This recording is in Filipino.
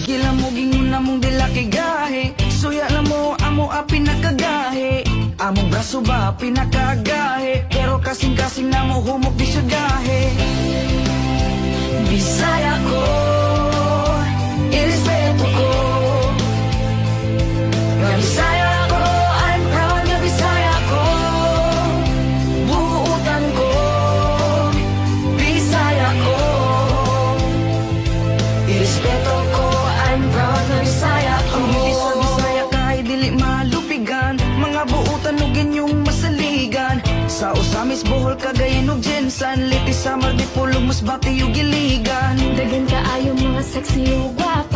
Gila mo gingon among dila kay gahe. Suya na mo amo a pinakagahe. Among braso ba pinakagahe. Pero kasing-kasing na mo humok di syudahe. Bisaya ko, irespeto ko. Nga Bisaya ko, I'm proud nga Bisaya ko. Buutan ko, Bisaya ko. Irespeto ko, I'm proud nga Bisaya ko. Kung hindi sa Bisaya kahit dili malupigan, mga buutan o ginyong masaligan. Sa Usamis, Bohol, Cagayan ug Jensan, Liti, Samar, Dipolog, Masbate ug Iligan. Dagan kaayo mga sexy ug guwapo.